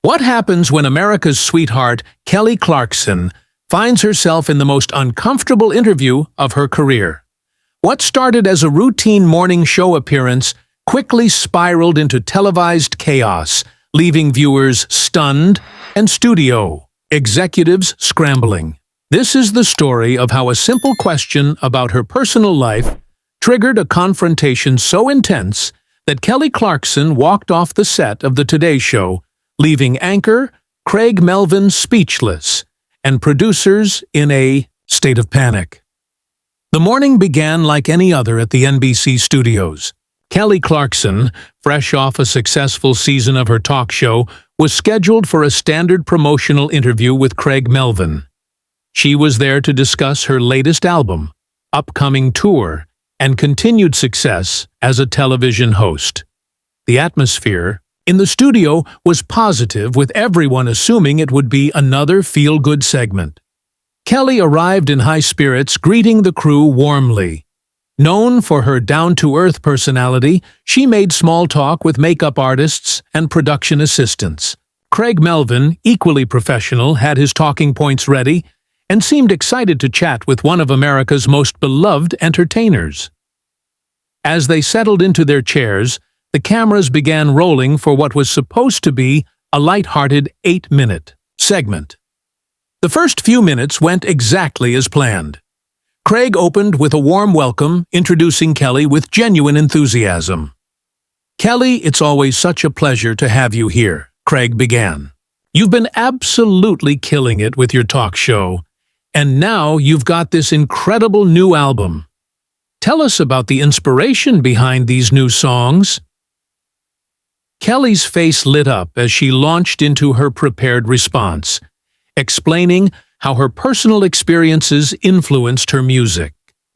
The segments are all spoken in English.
What happens when America's sweetheart, Kelly Clarkson, finds herself in the most uncomfortable interview of her career? What started as a routine morning show appearance quickly spiraled into televised chaos, leaving viewers stunned and studio executives scrambling. This is the story of how a simple question about her personal life triggered a confrontation so intense that Kelly Clarkson walked off the set of the Today Show, leaving anchor Craig Melvin speechless and producers in a state of panic. The morning began like any other at the NBC studios. Kelly Clarkson, fresh off a successful season of her talk show, was scheduled for a standard promotional interview with Craig Melvin. She was there to discuss her latest album, upcoming tour, and continued success as a television host. The atmosphere in the studio was positive, with everyone assuming it would be another feel-good segment. Kelly arrived in high spirits, greeting the crew warmly. Known for her down-to-earth personality, she made small talk with makeup artists and production assistants. Craig Melvin, equally professional, had his talking points ready and seemed excited to chat with one of America's most beloved entertainers. As they settled into their chairs, the cameras began rolling for what was supposed to be a light-hearted 8-minute segment. The first few minutes went exactly as planned. Craig opened with a warm welcome, introducing Kelly with genuine enthusiasm. "Kelly, it's always such a pleasure to have you here," Craig began. "You've been absolutely killing it with your talk show, and now you've got this incredible new album. Tell us about the inspiration behind these new songs." Kelly's face lit up as she launched into her prepared response, explaining how her personal experiences influenced her music.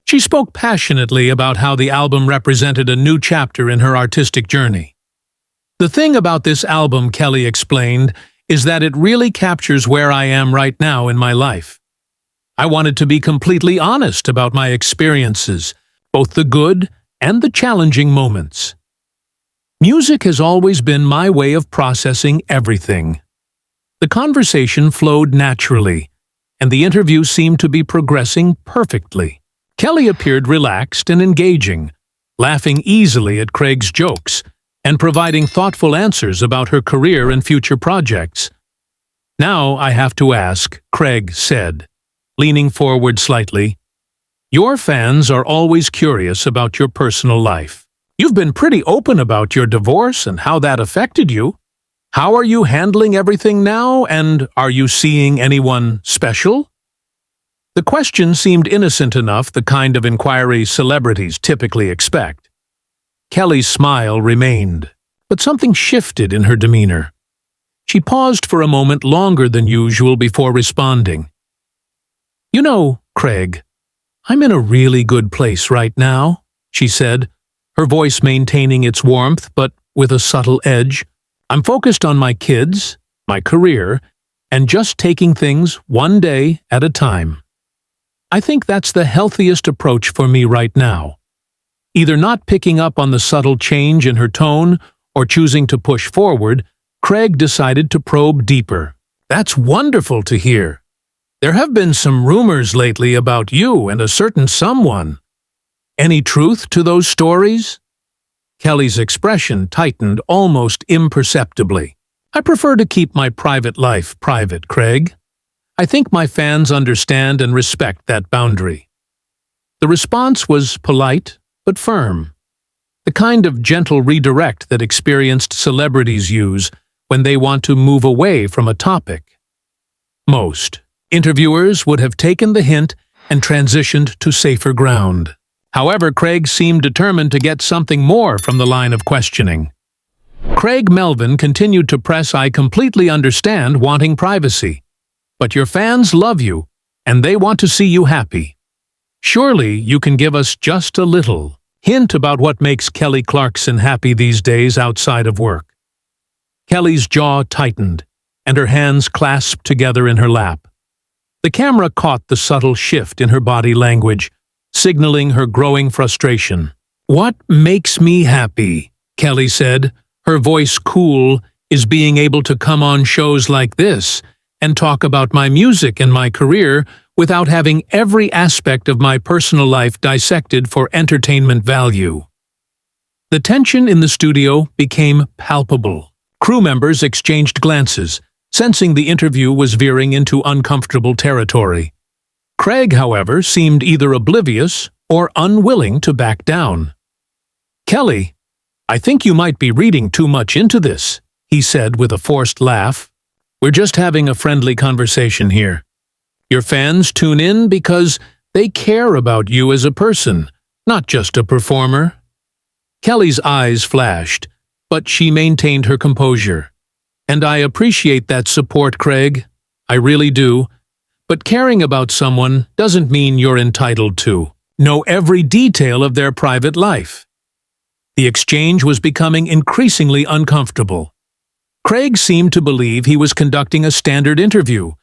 She spoke passionately about how the album represented a new chapter in her artistic journey. "The thing about this album," Kelly explained, "is that it really captures where I am right now in my life. I wanted to be completely honest about my experiences, both the good and the challenging moments. Music has always been my way of processing everything." The conversation flowed naturally, and the interview seemed to be progressing perfectly. Kelly appeared relaxed and engaging, laughing easily at Craig's jokes and providing thoughtful answers about her career and future projects. "Now I have to ask," Craig said, leaning forward slightly. "Your fans are always curious about your personal life. You've been pretty open about your divorce and how that affected you. How are you handling everything now, and are you seeing anyone special?" The question seemed innocent enough, the kind of inquiry celebrities typically expect. Kelly's smile remained, but something shifted in her demeanor. She paused for a moment longer than usual before responding. "You know, Craig, I'm in a really good place right now," she said, her voice maintaining its warmth but with a subtle edge. "I'm focused on my kids, my career, and just taking things one day at a time. I think that's the healthiest approach for me right now." Either not picking up on the subtle change in her tone or choosing to push forward, Craig decided to probe deeper. "That's wonderful to hear. There have been some rumors lately about you and a certain someone. Any truth to those stories?" Kelly's expression tightened almost imperceptibly. "I prefer to keep my private life private, Craig. I think my fans understand and respect that boundary." The response was polite but firm, the kind of gentle redirect that experienced celebrities use when they want to move away from a topic. Most interviewers would have taken the hint and transitioned to safer ground. However, Craig seemed determined to get something more from the line of questioning. Craig Melvin continued to press, "I completely understand wanting privacy, but your fans love you, and they want to see you happy. Surely you can give us just a little hint about what makes Kelly Clarkson happy these days outside of work." Kelly's jaw tightened, and her hands clasped together in her lap. The camera caught the subtle shift in her body language, signaling her growing frustration. "What makes me happy?" Kelly said, her voice cool is being able to come on shows like this and talk about my music and my career without having every aspect of my personal life dissected for entertainment value. The tension in the studio became palpable. Crew members exchanged glances, sensing the interview was veering into uncomfortable territory. Craig, however, seemed either oblivious or unwilling to back down. "Kelly, I think you might be reading too much into this," he said with a forced laugh. "We're just having a friendly conversation here. Your fans tune in because they care about you as a person, not just a performer." Kelly's eyes flashed, but she maintained her composure. "And I appreciate that support, Craig. I really do. But caring about someone doesn't mean you're entitled to know every detail of their private life." The exchange was becoming increasingly uncomfortable. Craig seemed to believe he was conducting a standard interview,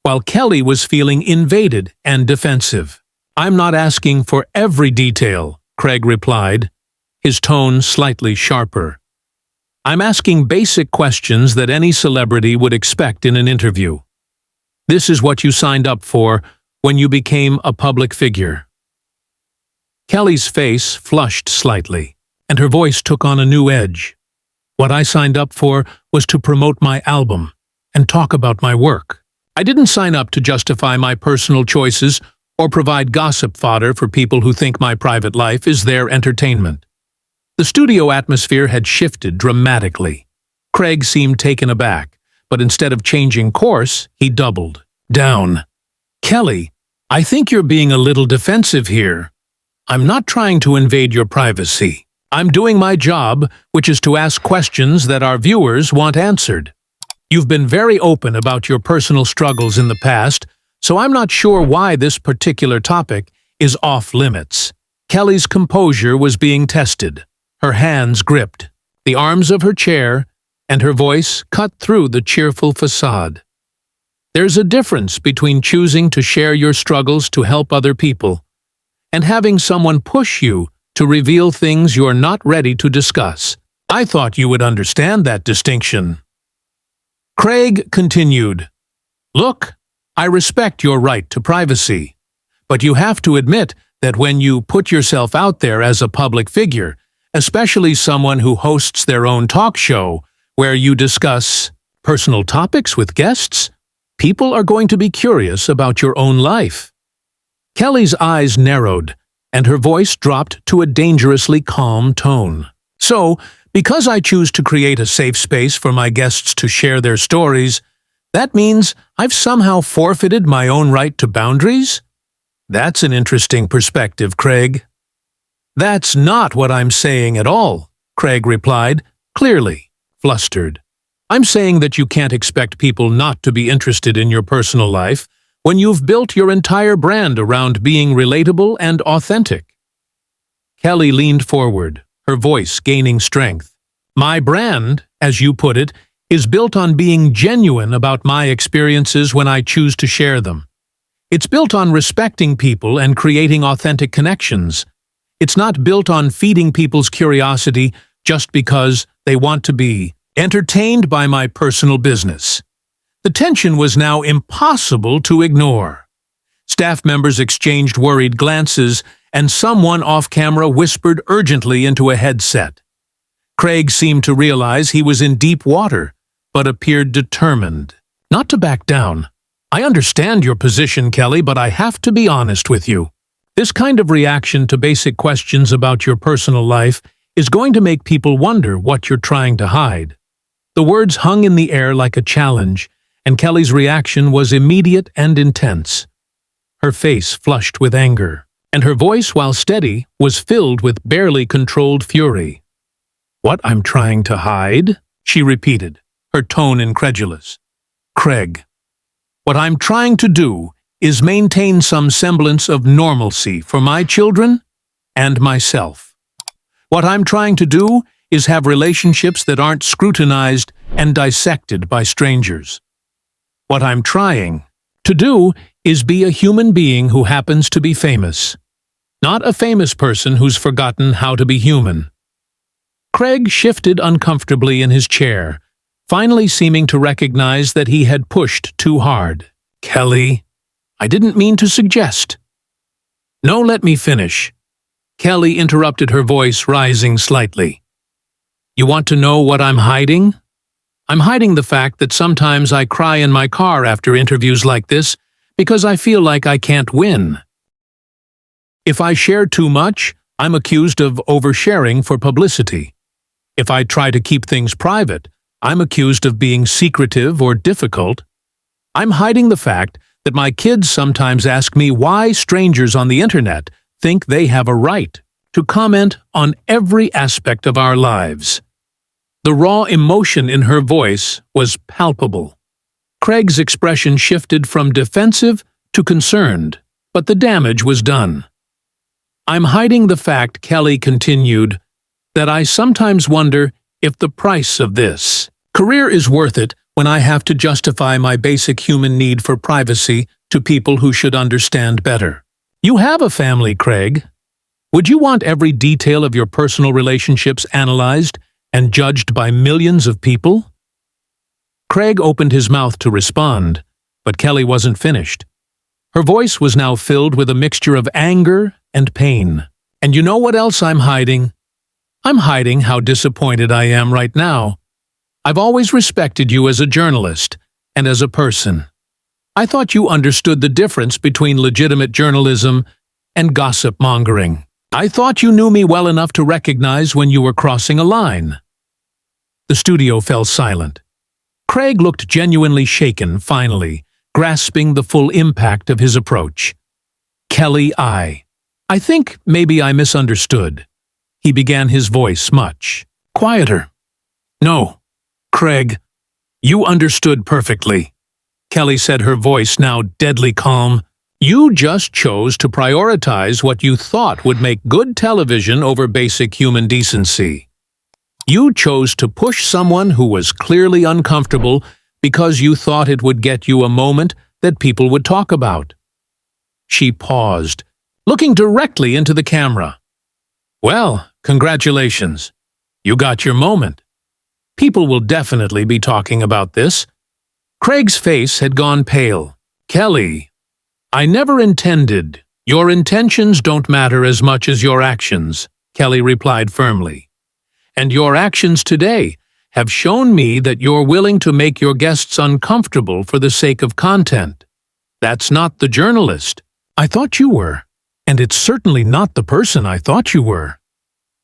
while Kelly was feeling invaded and defensive. "I'm not asking for every detail," Craig replied, his tone slightly sharper. "I'm asking basic questions that any celebrity would expect in an interview. This is what you signed up for when you became a public figure." Kelly's face flushed slightly, and her voice took on a new edge. "What I signed up for was to promote my album and talk about my work. I didn't sign up to justify my personal choices or provide gossip fodder for people who think my private life is their entertainment." The studio atmosphere had shifted dramatically. Craig seemed taken aback, but instead of changing course, he doubled down. "Kelly, I think you're being a little defensive here. I'm not trying to invade your privacy. I'm doing my job, which is to ask questions that our viewers want answered. You've been very open about your personal struggles in the past, so I'm not sure why this particular topic is off limits." Kelly's composure was being tested. Her hands gripped the arms of her chair, and her voice cut through the cheerful facade. "There's a difference between choosing to share your struggles to help other people and having someone push you to reveal things you're not ready to discuss. I thought you would understand that distinction." Craig continued, "Look, I respect your right to privacy, but you have to admit that when you put yourself out there as a public figure, especially someone who hosts their own talk show where you discuss personal topics with guests, people are going to be curious about your own life." Kelly's eyes narrowed, and her voice dropped to a dangerously calm tone. "So, because I choose to create a safe space for my guests to share their stories, that means I've somehow forfeited my own right to boundaries? That's an interesting perspective, Craig." "That's not what I'm saying at all," Craig replied, clearly flustered. "I'm saying that you can't expect people not to be interested in your personal life when you've built your entire brand around being relatable and authentic." Kelly leaned forward, her voice gaining strength. "My brand, as you put it, is built on being genuine about my experiences when I choose to share them. It's built on respecting people and creating authentic connections. It's not built on feeding people's curiosity just because they want to be entertained by my personal business." The tension was now impossible to ignore. Staff members exchanged worried glances, and someone off-camera whispered urgently into a headset. Craig seemed to realize he was in deep water, but appeared determined not to back down. "I understand your position, Kelly, but I have to be honest with you. This kind of reaction to basic questions about your personal life is going to make people wonder what you're trying to hide." The words hung in the air like a challenge, and Kelly's reaction was immediate and intense. Her face flushed with anger, and her voice, while steady, was filled with barely controlled fury. "What I'm trying to hide?" she repeated, her tone incredulous. "Craig, what I'm trying to do is maintain some semblance of normalcy for my children and myself. What I'm trying to do is have relationships that aren't scrutinized and dissected by strangers. What I'm trying to do is be a human being who happens to be famous, not a famous person who's forgotten how to be human." Craig shifted uncomfortably in his chair, finally seeming to recognize that he had pushed too hard. "Kelly, I didn't mean to suggest." "No, let me finish." Kelly interrupted, her voice rising slightly. "You want to know what I'm hiding? I'm hiding the fact that sometimes I cry in my car after interviews like this because I feel like I can't win. If I share too much, I'm accused of oversharing for publicity. If I try to keep things private, I'm accused of being secretive or difficult. I'm hiding the fact that my kids sometimes ask me why strangers on the internet think they have a right to comment on every aspect of our lives." The raw emotion in her voice was palpable. Craig's expression shifted from defensive to concerned, but the damage was done. "I'm hiding the fact," Kelly continued, "that I sometimes wonder if the price of this career is worth it when I have to justify my basic human need for privacy to people who should understand better. You have a family, Craig. Would you want every detail of your personal relationships analyzed and judged by millions of people?" Craig opened his mouth to respond, but Kelly wasn't finished. Her voice was now filled with a mixture of anger and pain. "And you know what else I'm hiding? I'm hiding how disappointed I am right now. I've always respected you as a journalist and as a person. I thought you understood the difference between legitimate journalism and gossip mongering. I thought you knew me well enough to recognize when you were crossing a line." The studio fell silent. Craig looked genuinely shaken, finally, grasping the full impact of his approach. "Kelly, I think maybe I misunderstood." He began, his voice much quieter. "No, Craig, you understood perfectly," Kelly said, her voice now deadly calm. "You just chose to prioritize what you thought would make good television over basic human decency. You chose to push someone who was clearly uncomfortable because you thought it would get you a moment that people would talk about." She paused, looking directly into the camera. "Well, congratulations. You got your moment. People will definitely be talking about this." Craig's face had gone pale. "Kelly, I never intended. Your intentions don't matter as much as your actions," Kelly replied firmly. "And your actions today have shown me that you're willing to make your guests uncomfortable for the sake of content. That's not the journalist I thought you were, and it's certainly not the person I thought you were."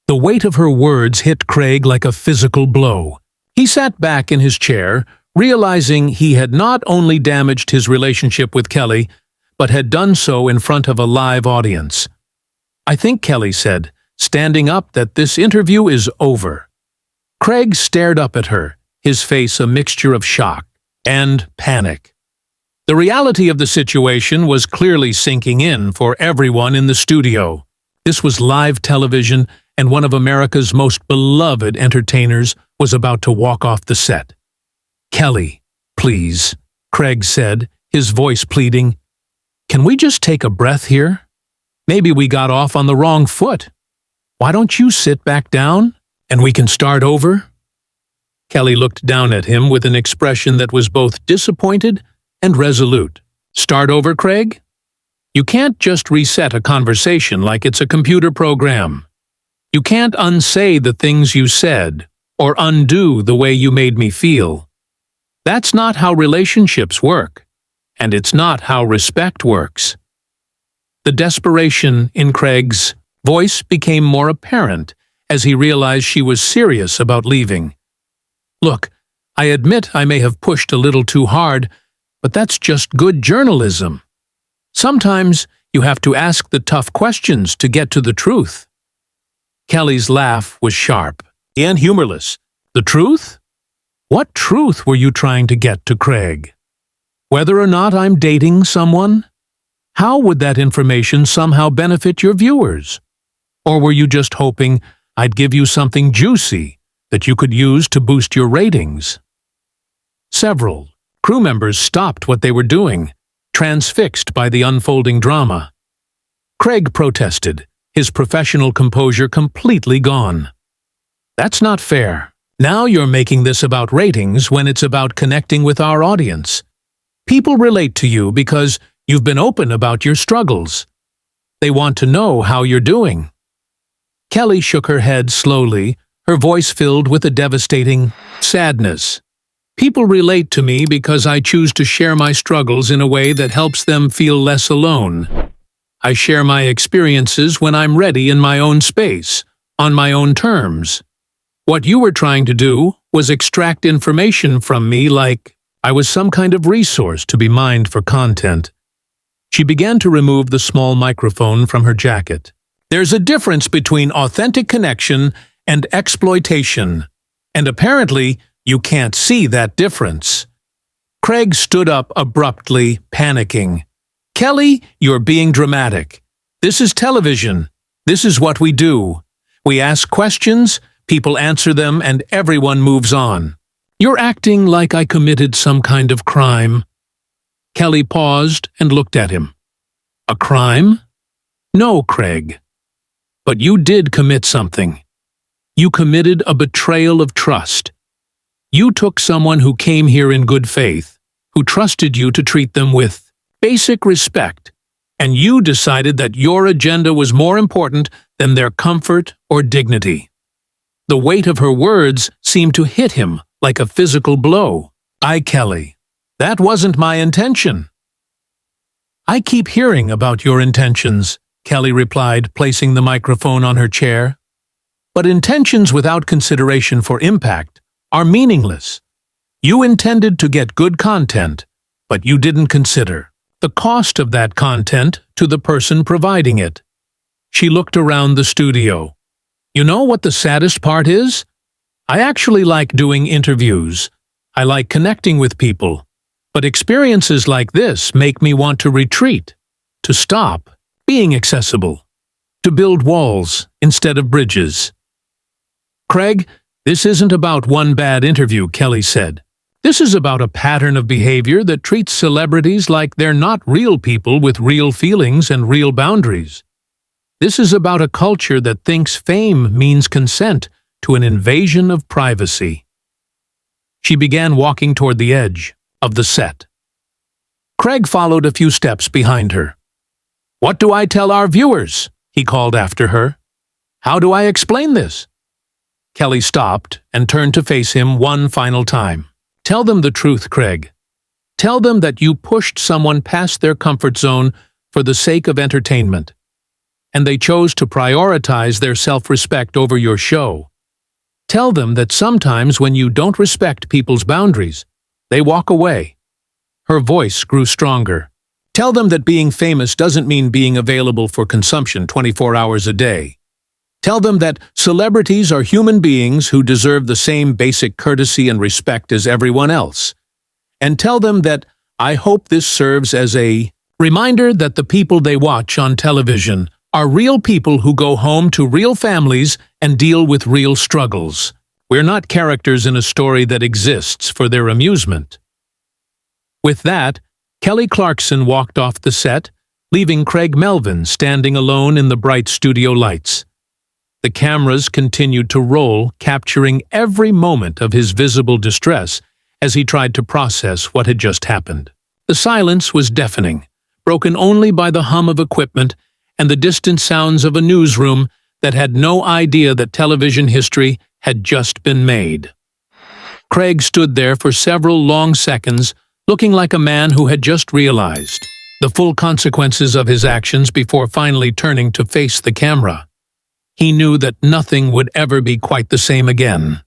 The weight of her words hit Craig like a physical blow. He sat back in his chair, realizing he had not only damaged his relationship with Kelly, but had done so in front of a live audience. "I think," Kelly said, standing up, "that this interview is over." Craig stared up at her, his face a mixture of shock and panic. The reality of the situation was clearly sinking in for everyone in the studio. This was live television, and one of America's most beloved entertainers was about to walk off the set. "Kelly, please," Craig said, his voice pleading. "Can we just take a breath here? Maybe we got off on the wrong foot. Why don't you sit back down, and we can start over?" Kelly looked down at him with an expression that was both disappointed and resolute. "Start over, Craig? You can't just reset a conversation like it's a computer program. You can't unsay the things you said, or undo the way you made me feel. That's not how relationships work, and it's not how respect works." The desperation in Craig's voice became more apparent as he realized she was serious about leaving. "Look, I admit I may have pushed a little too hard, but that's just good journalism. Sometimes you have to ask the tough questions to get to the truth." Kelly's laugh was sharp and humorless. "The truth? What truth were you trying to get to, Craig? Whether or not I'm dating someone? How would that information somehow benefit your viewers? Or were you just hoping I'd give you something juicy that you could use to boost your ratings?" Several crew members stopped what they were doing, transfixed by the unfolding drama. Craig protested, his professional composure completely gone. "That's not fair. Now you're making this about ratings when it's about connecting with our audience. People relate to you because you've been open about your struggles. They want to know how you're doing." Kelly shook her head slowly, her voice filled with a devastating sadness. "People relate to me because I choose to share my struggles in a way that helps them feel less alone. I share my experiences when I'm ready in my own space, on my own terms. What you were trying to do was extract information from me like I was some kind of resource to be mined for content." She began to remove the small microphone from her jacket. "There's a difference between authentic connection and exploitation, and apparently you can't see that difference." Creig stood up abruptly, panicking. "Kelly, you're being dramatic. This is television. This is what we do. We ask questions, people answer them, and everyone moves on. You're acting like I committed some kind of crime." Kelly paused and looked at him. "A crime? No, Creig. But you did commit something. You committed a betrayal of trust. You took someone who came here in good faith, who trusted you to treat them with basic respect, and you decided that your agenda was more important than their comfort or dignity." The weight of her words seemed to hit him like a physical blow. Kelly, that wasn't my intention." "I keep hearing about your intentions," Kelly replied, placing the microphone on her chair. "But intentions without consideration for impact are meaningless. You intended to get good content, but you didn't consider the cost of that content to the person providing it." She looked around the studio. "You know what the saddest part is? I actually like doing interviews. I like connecting with people. But experiences like this make me want to retreat, to stop being accessible, to build walls instead of bridges." "Creig, this isn't about one bad interview," Kelly said. "This is about a pattern of behavior that treats celebrities like they're not real people with real feelings and real boundaries. This is about a culture that thinks fame means consent to an invasion of privacy." She began walking toward the edge of the set. Creig followed a few steps behind her. "What do I tell our viewers?" he called after her. "How do I explain this?" Kelly stopped and turned to face him one final time. "Tell them the truth, Creig. Tell them that you pushed someone past their comfort zone for the sake of entertainment, and they chose to prioritize their self-respect over your show. Tell them that sometimes when you don't respect people's boundaries, they walk away." Her voice grew stronger. "Tell them that being famous doesn't mean being available for consumption 24 hours a day. Tell them that celebrities are human beings who deserve the same basic courtesy and respect as everyone else. And tell them that I hope this serves as a reminder that the people they watch on television are real people who go home to real families and deal with real struggles. We're not characters in a story that exists for their amusement." With that, Kelly Clarkson walked off the set, leaving Creig Melvin standing alone in the bright studio lights. The cameras continued to roll, capturing every moment of his visible distress as he tried to process what had just happened. The silence was deafening, broken only by the hum of equipment and the distant sounds of a newsroom that had no idea that television history had just been made. Creig stood there for several long seconds, looking like a man who had just realized the full consequences of his actions before finally turning to face the camera. He knew that nothing would ever be quite the same again.